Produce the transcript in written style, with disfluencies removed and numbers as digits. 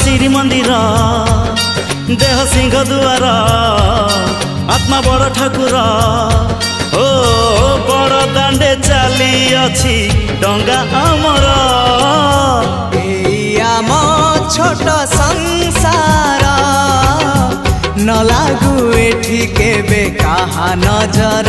श्रीमंदिर देह सिंह दुआर आत्मा बड़ ठाकुर ओ बड़ दांडे चली अछि डंगा आमर आम छोट संसार न लागू एठी केबे कहा नजर।